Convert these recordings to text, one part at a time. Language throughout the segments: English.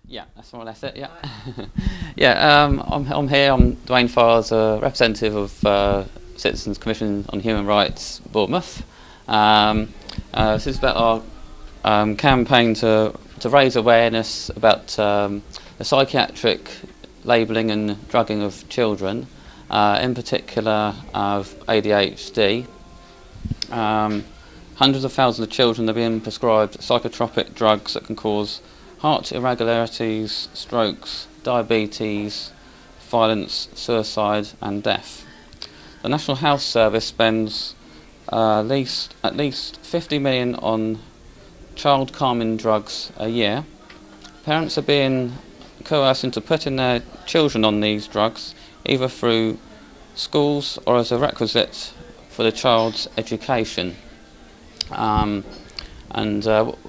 Yeah, that's more or less it, yeah. Yeah, I'm here, I'm Dwayne Farr, as a representative of Citizens Commission on Human Rights, Bournemouth. This is about our campaign to raise awareness about the psychiatric labelling and drugging of children, in particular of ADHD. Hundreds of thousands of children are being prescribed psychotropic drugs that can cause heart irregularities, strokes, diabetes, violence, suicide and death. The National Health Service spends at least 50 million on child calming drugs a year. Parents are being coerced into putting their children on these drugs, either through schools or as a requisite for the child's education. What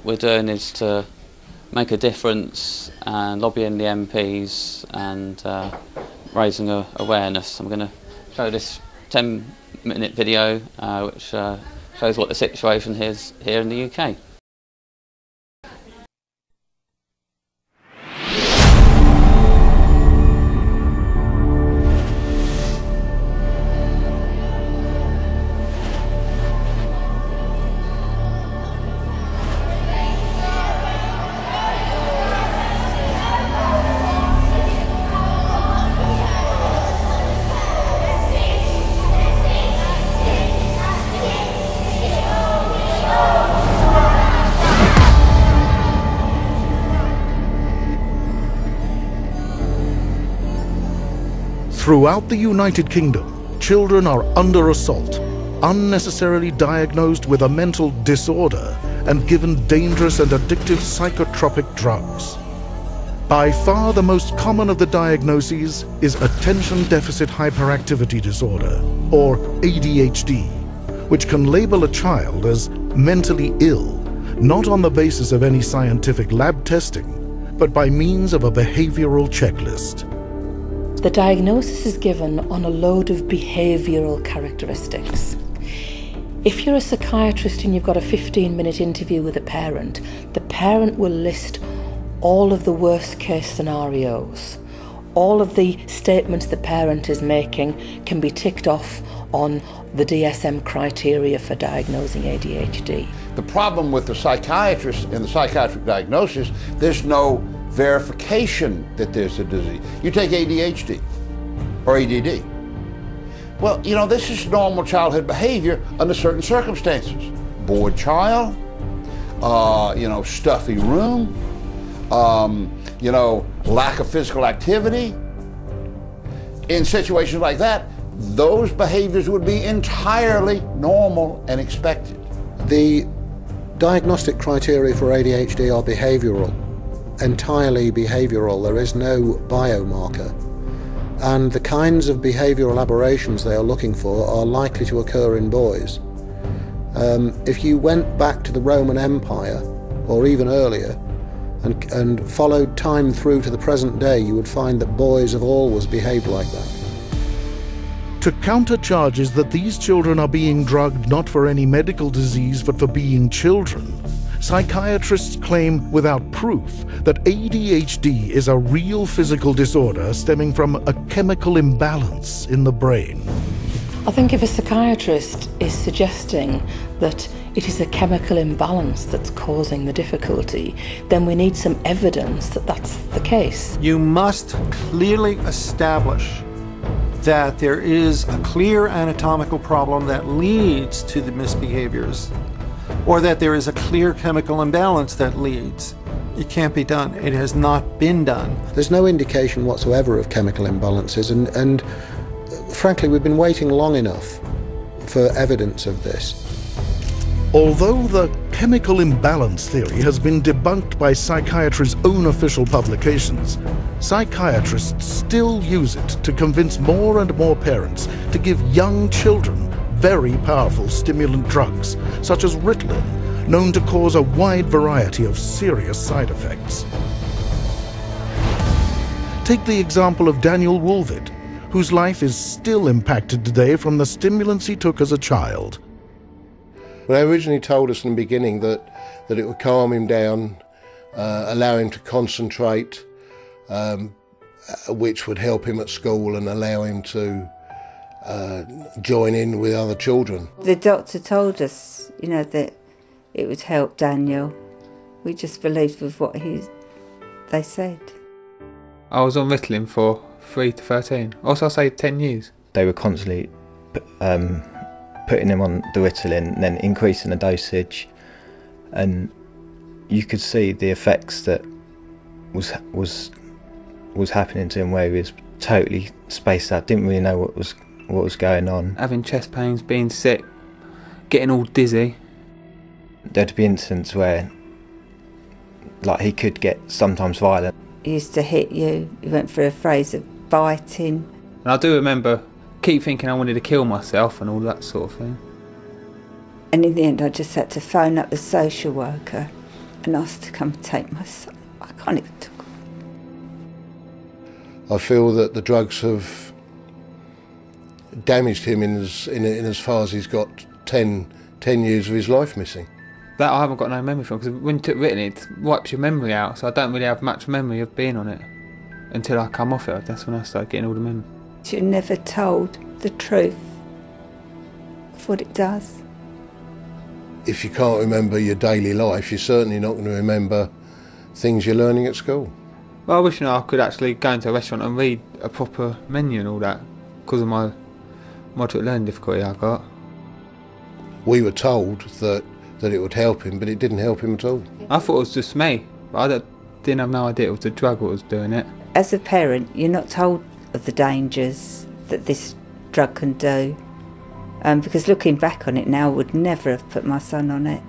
we're doing is to make a difference and lobbying the MPs and raising awareness. I'm going to show this 10-minute video which shows what the situation is here in the UK. Throughout the United Kingdom, children are under assault, unnecessarily diagnosed with a mental disorder and given dangerous and addictive psychotropic drugs. By far the most common of the diagnoses is Attention Deficit Hyperactivity Disorder, or ADHD, which can label a child as mentally ill, not on the basis of any scientific lab testing, but by means of a behavioral checklist. The diagnosis is given on a load of behavioural characteristics. If you're a psychiatrist and you've got a 15-minute interview with a parent, the parent will list all of the worst case scenarios. All of the statements the parent is making can be ticked off on the DSM criteria for diagnosing ADHD. The problem with the psychiatrist and the psychiatric diagnosis, there's no verification that there's a disease. You take ADHD or ADD. Well, you know, this is normal childhood behavior under certain circumstances. Bored child, you know, stuffy room, you know, lack of physical activity. In situations like that, those behaviors would be entirely normal and expected. The diagnostic criteria for ADHD are behavioral, entirely behavioral. There is no biomarker. And the kinds of behavioral aberrations they are looking for are likely to occur in boys. If you went back to the Roman Empire, or even earlier, and followed time through to the present day, you would find that boys have always behaved like that. To counter charges that these children are being drugged not for any medical disease but for being children, psychiatrists claim without proof that ADHD is a real physical disorder stemming from a chemical imbalance in the brain. I think if a psychiatrist is suggesting that it is a chemical imbalance that's causing the difficulty, then we need some evidence that that's the case. You must clearly establish that there is a clear anatomical problem that leads to the misbehaviors, or that there is a clear chemical imbalance that leads. It can't be done. It has not been done. There's no indication whatsoever of chemical imbalances, and frankly, we've been waiting long enough for evidence of this. Although the chemical imbalance theory has been debunked by psychiatry's own official publications, psychiatrists still use it to convince more and more parents to give young children very powerful stimulant drugs, such as Ritalin, known to cause a wide variety of serious side effects. Take the example of Daniel Woolvid, whose life is still impacted today from the stimulants he took as a child. When they originally told us in the beginning that it would calm him down, allow him to concentrate, which would help him at school and allow him to join in with other children. The doctor told us, you know, that it would help Daniel. We just believed with what they said. I was on Ritalin for 3 to 13. Also, I say 10 years. They were constantly putting him on the Ritalin and then increasing the dosage, and you could see the effects that was happening to him, where he was totally spaced out, didn't really know what was going on. Having chest pains, being sick, getting all dizzy. There'd be instances where, like, he could get sometimes violent. He used to hit you. He went through a phase of biting. And I do remember keep thinking I wanted to kill myself and all that sort of thing. And in the end, I just had to phone up the social worker and ask to come take my son. I can't even talk. I feel that the drugs have damaged him in as far as he's got 10 years of his life missing. That I haven't got no memory from, because when you took Ritalin, it wipes your memory out, so I don't really have much memory of being on it until I come off it. That's when I started getting all the memory. You're never told the truth of what it does. If you can't remember your daily life, you're certainly not going to remember things you're learning at school. Well, I wish I could actually go into a restaurant and read a proper menu and all that, because of my moderate learning difficulty I got. We were told that it would help him, but it didn't help him at all. I thought it was just me, but I didn't have no idea it was the drug that was doing it. As a parent, you're not told of the dangers that this drug can do, because looking back on it now, I would never have put my son on it.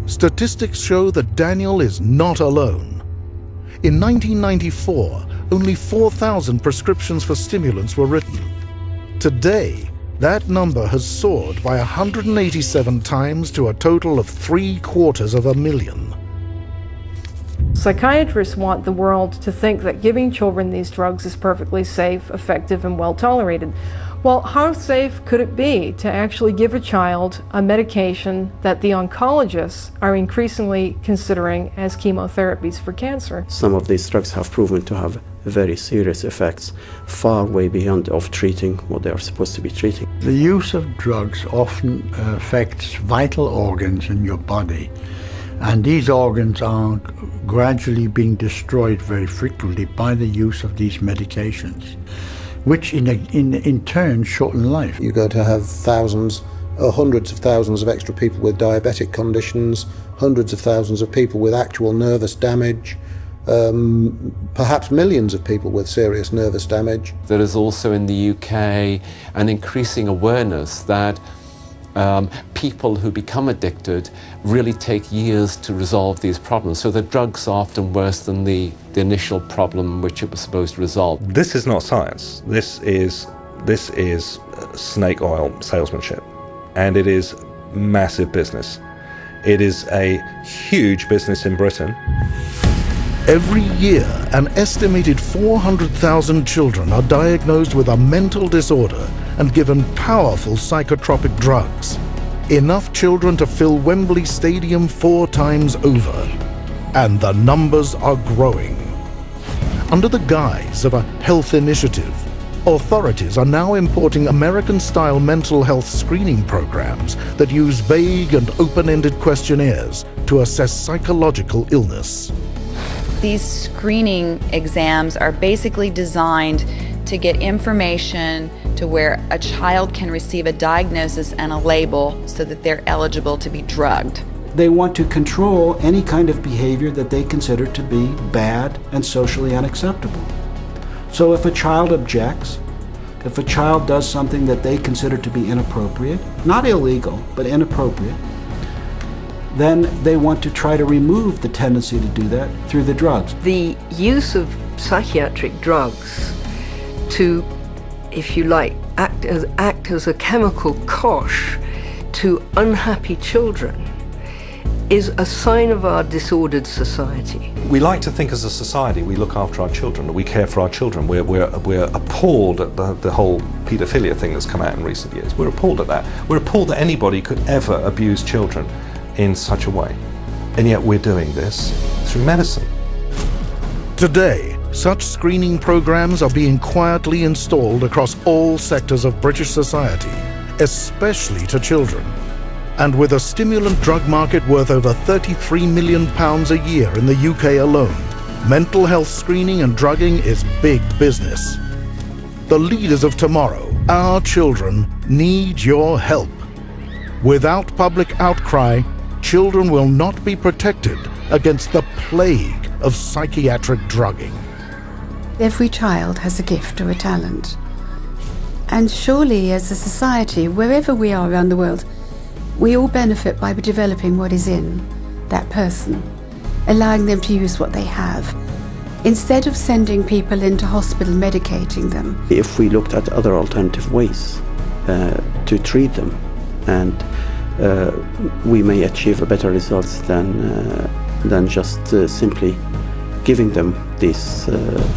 Statistics show that Daniel is not alone. In 1994, only 4,000 prescriptions for stimulants were written. Today, that number has soared by 187 times to a total of 750,000. Psychiatrists want the world to think that giving children these drugs is perfectly safe, effective, and well tolerated. Well, how safe could it be to actually give a child a medication that the oncologists are increasingly considering as chemotherapies for cancer? Some of these drugs have proven to have very serious effects, far way beyond of treating what they are supposed to be treating. The use of drugs often affects vital organs in your body, and these organs are gradually being destroyed very frequently by the use of these medications, which in turn shorten life. You're going to have thousands or hundreds of thousands of extra people with diabetic conditions, hundreds of thousands of people with actual nervous damage, perhaps millions of people with serious nervous damage. There is also in the UK an increasing awareness that people who become addicted really take years to resolve these problems. So the drugs are often worse than the initial problem which it was supposed to resolve. This is not science. This is snake oil salesmanship, and it is massive business. It is a huge business in Britain. Every year, an estimated 400,000 children are diagnosed with a mental disorder and given powerful psychotropic drugs. Enough children to fill Wembley Stadium 4 times over. And the numbers are growing. Under the guise of a health initiative, authorities are now importing American-style mental health screening programs that use vague and open-ended questionnaires to assess psychological illness. These screening exams are basically designed to get information to where a child can receive a diagnosis and a label so that they're eligible to be drugged. They want to control any kind of behavior that they consider to be bad and socially unacceptable. So if a child objects, if a child does something that they consider to be inappropriate, not illegal, but inappropriate, then they want to try to remove the tendency to do that through the drugs. The use of psychiatric drugs to, if you like, act as a chemical cosh to unhappy children is a sign of our disordered society. We like to think as a society we look after our children, we care for our children. We're appalled at the whole paedophilia thing that's come out in recent years. We're appalled at that. We're appalled that anybody could ever abuse children in such a way. And yet we're doing this through medicine. Today, such screening programs are being quietly installed across all sectors of British society, especially to children. And with a stimulant drug market worth over £33 million a year in the UK alone, mental health screening and drugging is big business. The leaders of tomorrow, our children, need your help. Without public outcry, children will not be protected against the plague of psychiatric drugging. Every child has a gift or a talent. And surely as a society, wherever we are around the world, we all benefit by developing what is in that person, allowing them to use what they have, instead of sending people into hospital medicating them. If we looked at other alternative ways to treat them, and we may achieve better results than just simply giving them these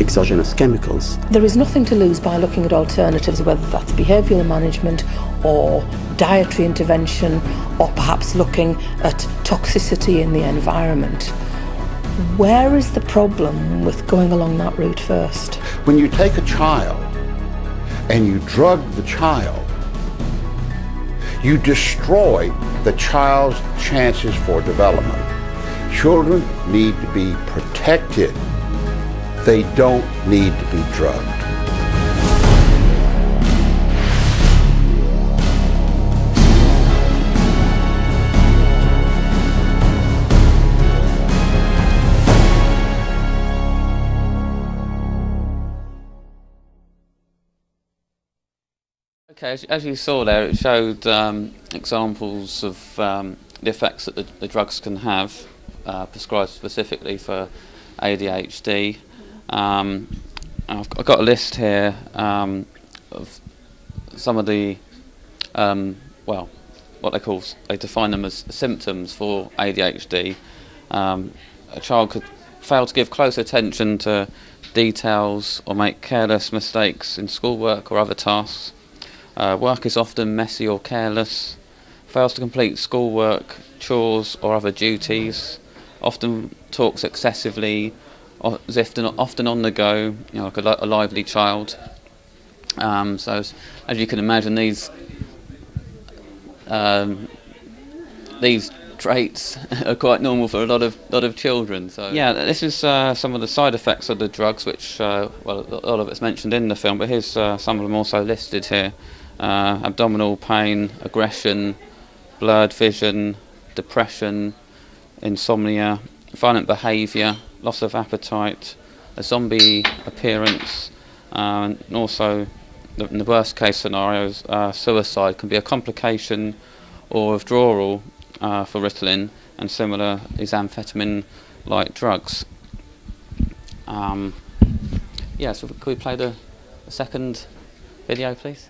exogenous chemicals. There is nothing to lose by looking at alternatives, whether that's behavioural management or dietary intervention, or perhaps looking at toxicity in the environment. Where is the problem with going along that route first? When you take a child and you drug the child, you destroy the child's chances for development. Children need to be protected. They don't need to be drugged. Okay, as you saw there, it showed examples of the effects that the drugs can have, prescribed specifically for ADHD. I've got a list here of some of the, well, what they define them as symptoms for ADHD. A child could fail to give close attention to details or make careless mistakes in schoolwork or other tasks. Work is often messy or careless, fails to complete schoolwork, chores or other duties, often talks excessively, as if they're often on the go, you know, like a lively child. So as you can imagine, these traits are quite normal for a lot of children. So yeah, this is some of the side effects of the drugs, which well, a lot of it's mentioned in the film, but here's some of them also listed here. Abdominal pain, aggression, blurred vision, depression, insomnia, violent behaviour, loss of appetite, a zombie appearance, and also, in the worst case scenarios, suicide can be a complication or withdrawal for Ritalin, and similar is amphetamine-like drugs. Yeah, so could we play the second video, please?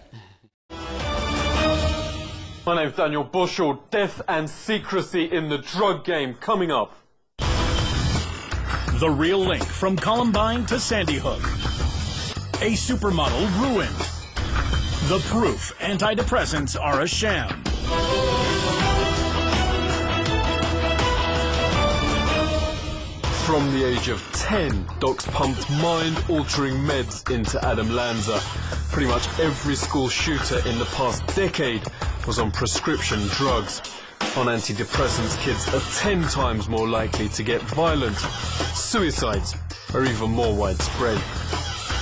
My name's Daniel Bushell. Death and secrecy in the drug game coming up. The real link from Columbine to Sandy Hook. A supermodel ruined. The proof antidepressants are a sham. From the age of 10, docs pumped mind-altering meds into Adam Lanza. Pretty much every school shooter in the past decade was on prescription drugs. On antidepressants, kids are 10 times more likely to get violent. Suicides are even more widespread.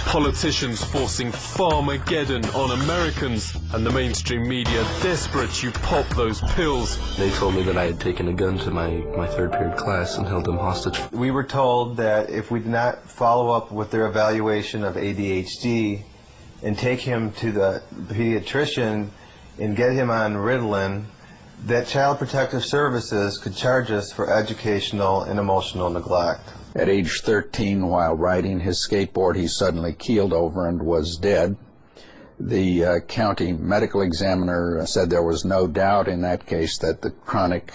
Politicians forcing Farmageddon on Americans, and the mainstream media desperate you pop those pills. They told me that I had taken a gun to my third period class and held them hostage. We were told that if we did not follow up with their evaluation of ADHD and take him to the pediatrician and get him on Ritalin, that Child Protective Services could charge us for educational and emotional neglect. At age 13, while riding his skateboard, he suddenly keeled over and was dead. The county medical examiner said there was no doubt in that case that the chronic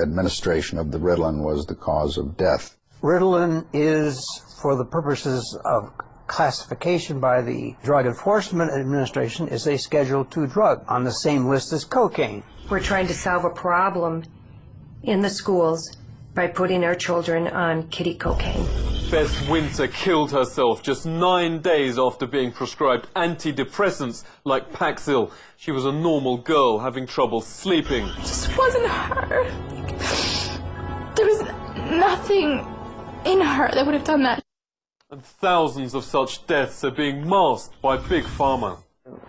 administration of the Ritalin was the cause of death. Ritalin is, for the purposes of classification by the Drug Enforcement Administration, is a Schedule II drug on the same list as cocaine. We're trying to solve a problem in the schools by putting our children on kiddie cocaine. Beth Winter killed herself just 9 days after being prescribed antidepressants like Paxil. She was a normal girl having trouble sleeping. It just wasn't her. There was nothing in her that would have done that. And thousands of such deaths are being masked by Big Pharma.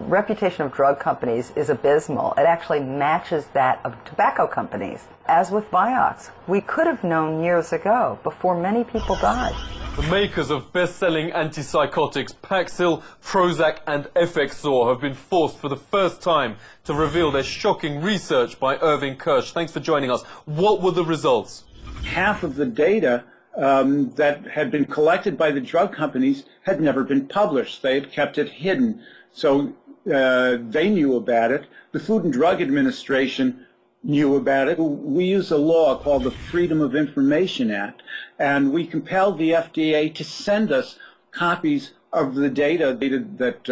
Reputation of drug companies is abysmal. It actually matches that of tobacco companies. As with Vioxx, we could have known years ago, before many people died. The makers of best-selling antipsychotics Paxil, Prozac and Effexor have been forced for the first time to reveal their shocking research by Irving Kirsch. Thanks for joining us. What were the results? Half of the data that had been collected by the drug companies had never been published. They had kept it hidden. So they knew about it. The Food and Drug Administration knew about it. We use a law called the Freedom of Information Act, and we compelled the FDA to send us copies of the data that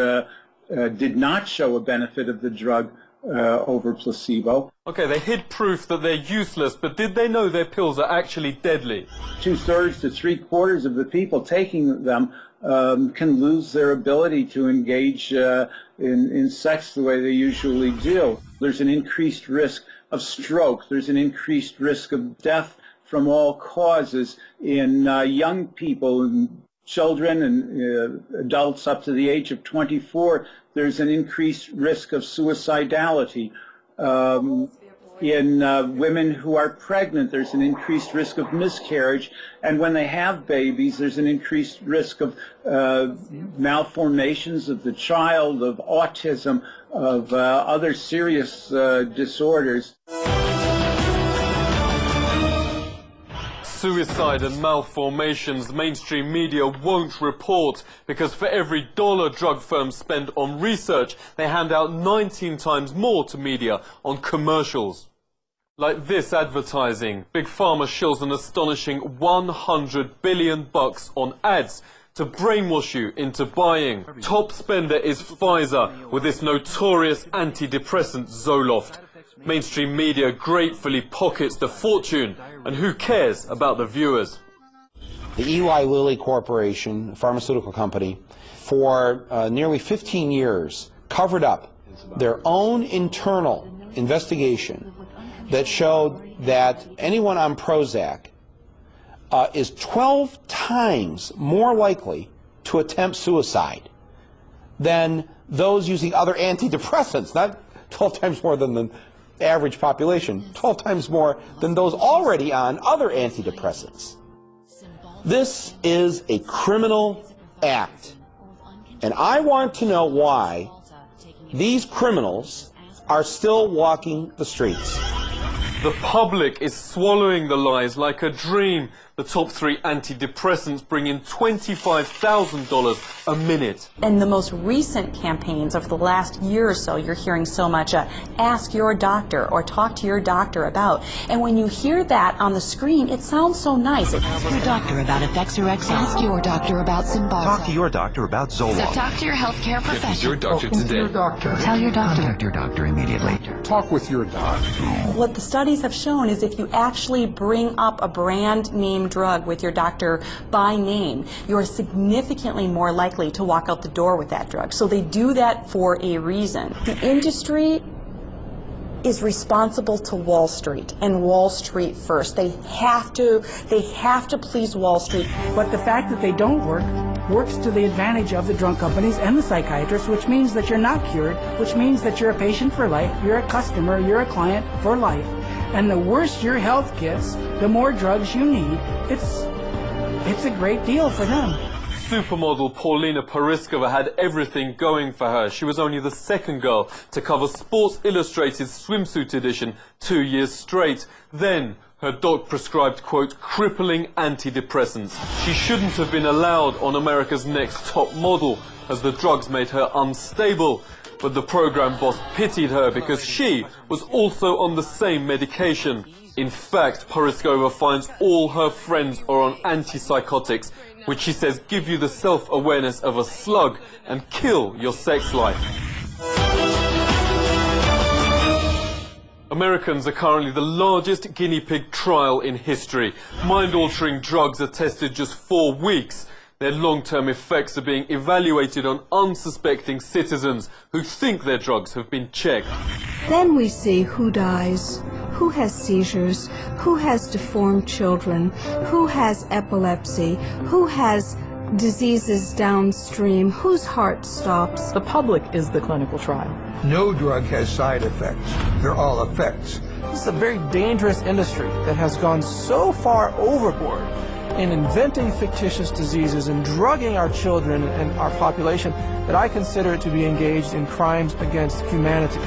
did not show a benefit of the drug over placebo. Okay, they hid proof that they're useless, but did they know their pills are actually deadly? 2/3 to 3/4 of the people taking them can lose their ability to engage in sex the way they usually do. There's an increased risk of stroke. There's an increased risk of death from all causes in young people and children and adults up to the age of 24. There's an increased risk of suicidality. In women who are pregnant, there's an increased risk of miscarriage, and when they have babies, there's an increased risk of malformations of the child, of autism, of other serious disorders. Suicide and malformations mainstream media won't report because for every $1 drug firms spend on research, they hand out 19 times more to media on commercials. Like this advertising, Big Pharma shills an astonishing $100 billion on ads to brainwash you into buying. Top spender is Pfizer with this notorious antidepressant Zoloft. Mainstream media gratefully pockets the fortune, and who cares about the viewers? The Eli Lilly Corporation, a pharmaceutical company, for nearly 15 years covered up their own internal investigation that showed that anyone on Prozac is 12 times more likely to attempt suicide than those using other antidepressants, not 12 times more than the average population, 12 times more than those already on other antidepressants. This is a criminal act, and I want to know why these criminals are still walking the streets. The public is swallowing the lies like a dream. The top 3 antidepressants bring in $25,000 a minute. In the most recent campaigns of the last year or so, you're hearing so much, ask your doctor or talk to your doctor about. And when you hear that on the screen, it sounds so nice. Ask your doctor about Effexor. Ask your doctor about Cymbalta. Talk to your doctor about Zoloft. So talk to your healthcare professional. Your doctor today. Your doctor. Tell your doctor. Contact your doctor immediately. Talk with your doctor. What the studies have shown is if you actually bring up a brand name drug with your doctor by name, you're significantly more likely to walk out the door with that drug. So they do that for a reason. The industry is responsible to Wall Street, and Wall Street first. They have to please Wall Street. But the fact that they don't works to the advantage of the drug companies and the psychiatrists, which means that you're not cured, which means that you're a patient for life, you're a customer, you're a client for life. And the worse your health gets, the more drugs you need. It's a great deal for them. Supermodel Paulina Pariskova had everything going for her. She was only the second girl to cover Sports Illustrated's swimsuit edition 2 years straight. Then her doc prescribed, quote, crippling antidepressants. She shouldn't have been allowed on America's Next Top Model, as the drugs made her unstable. But the program boss pitied her because she was also on the same medication. In fact, Pariskova finds all her friends are on antipsychotics, which she says give you the self-awareness of a slug and kill your sex life. Americans are currently the largest guinea pig trial in history. Mind-altering drugs are tested just 4 weeks. Their long-term effects are being evaluated on unsuspecting citizens who think their drugs have been checked. Then we see who dies, who has seizures, who has deformed children, who has epilepsy, who has diseases downstream, whose heart stops. The public is the clinical trial. No drug has side effects. They're all effects. This is a very dangerous industry that has gone so far overboard in inventing fictitious diseases and drugging our children and our population that I consider it to be engaged in crimes against humanity.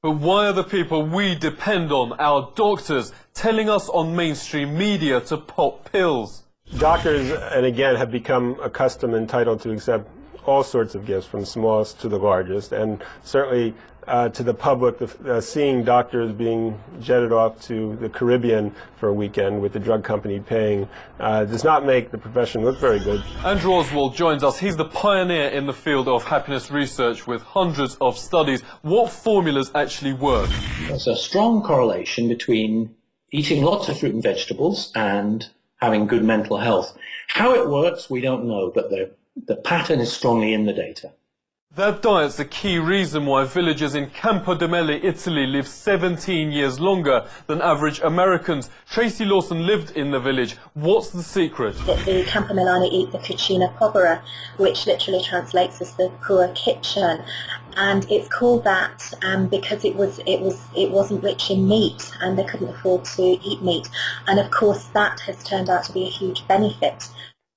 But why are the people we depend on, our doctors, telling us on mainstream media to pop pills? Doctors, and again, have become accustomed and entitled to accept all sorts of gifts, from smallest to the largest, and certainly to the public, seeing doctors being jetted off to the Caribbean for a weekend with the drug company paying does not make the profession look very good. Andrew Oswald joins us. He's the pioneer in the field of happiness research with hundreds of studies. What formulas actually work? There's a strong correlation between eating lots of fruit and vegetables and having good mental health. How it works, we don't know, but the pattern is strongly in the data. That diet's a key reason why villagers in Campodamelli, Italy live 17 years longer than average Americans. Tracy Lawson lived in the village. What's the secret? That the Campomilani eat the cucina povera, which literally translates as the poor kitchen. And it's called that because it wasn't rich in meat and they couldn't afford to eat meat. And of course that has turned out to be a huge benefit.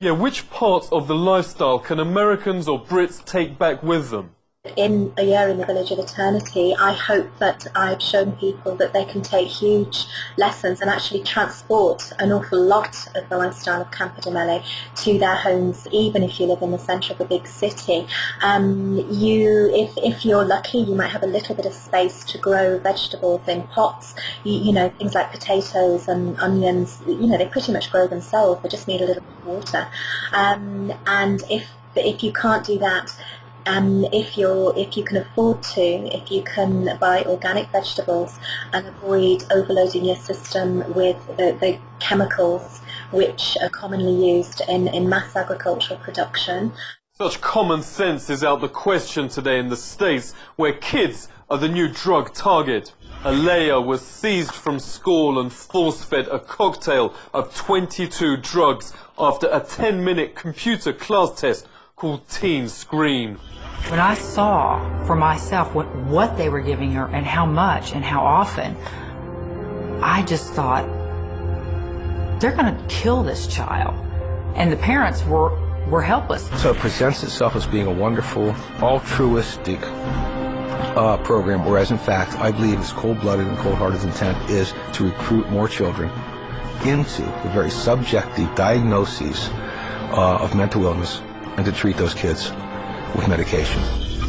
Yeah, which parts of the lifestyle can Americans or Brits take back with them? In a year in the Village of Eternity, I hope that I've shown people that they can take huge lessons and actually transport an awful lot of the lifestyle of Campodamelli to their homes, even if you live in the centre of a big city. If you're lucky, you might have a little bit of space to grow vegetables in pots. You know, things like potatoes and onions, you know, they pretty much grow themselves. They just need a little bit of water. And if you can't do that, if you can afford to, if you can buy organic vegetables and avoid overloading your system with the chemicals which are commonly used in mass agricultural production. Such common sense is out the question today in the States, where kids are the new drug target. Alea was seized from school and force-fed a cocktail of 22 drugs after a 10-minute computer class test called Teen Scream. When I saw for myself what they were giving her and how much and how often, I just thought, they're going to kill this child. And the parents were helpless. So it presents itself as being a wonderful, altruistic program, whereas in fact, I believe its cold-blooded and cold-hearted intent is to recruit more children into the very subjective diagnoses of mental illness and to treat those kids with medication.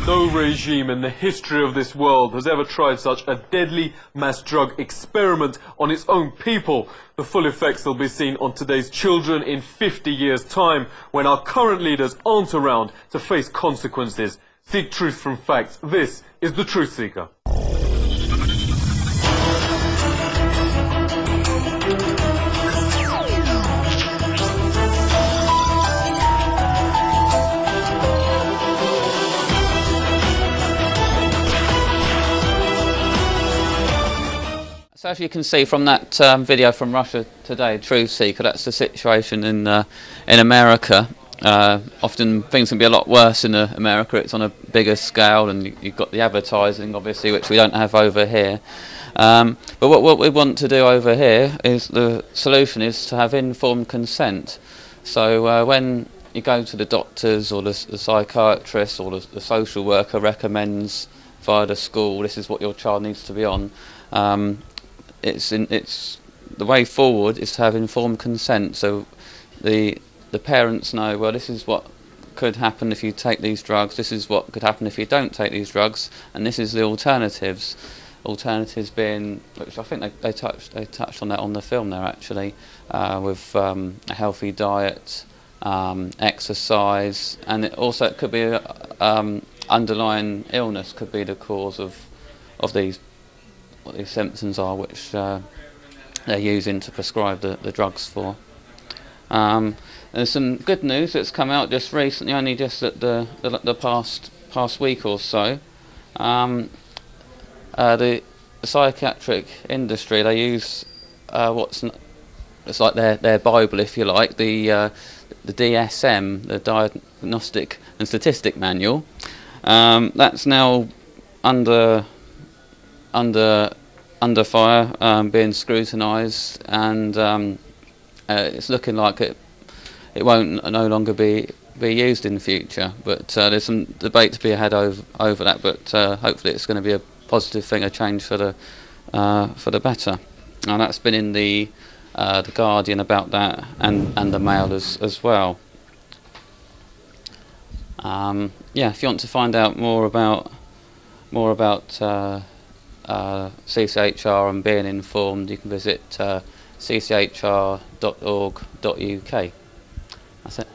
No regime in the history of this world has ever tried such a deadly mass drug experiment on its own people. The full effects will be seen on today's children in 50 years' time, when our current leaders aren't around to face consequences. Seek truth from facts. This is The Truth Seeker. So as you can see from that video from Russia Today, Truth Seeker, that's the situation in America. Often things can be a lot worse in America. It's on a bigger scale, and you've got the advertising, obviously, which we don't have over here. But what we want to do over here is, the solution is to have informed consent. So when you go to the doctors or the psychiatrist or the social worker recommends via the school, this is what your child needs to be on. It's the way forward is to have informed consent, so the parents know, well, this is what could happen if you take these drugs, this is what could happen if you don't take these drugs, and this is the alternatives. Alternatives being, which I think they touched on that on the film there actually, with a healthy diet, exercise, and it could be underlying illness could be the cause of these these symptoms are, which they're using to prescribe the drugs for. There's some good news that's come out just recently, only just at the past week or so. The psychiatric industry, they use it's like their Bible, if you like, the DSM, the Diagnostic and Statistic Manual. That's now under fire, being scrutinised, and it's looking like it won't no longer be used in the future. But there's some debate to be had over that. But hopefully it's going to be a positive thing, a change for the better. And that's been in the Guardian about that, and the Mail as well. Yeah, if you want to find out more about CCHR and being informed, you can visit cchr.org.uk. That's it.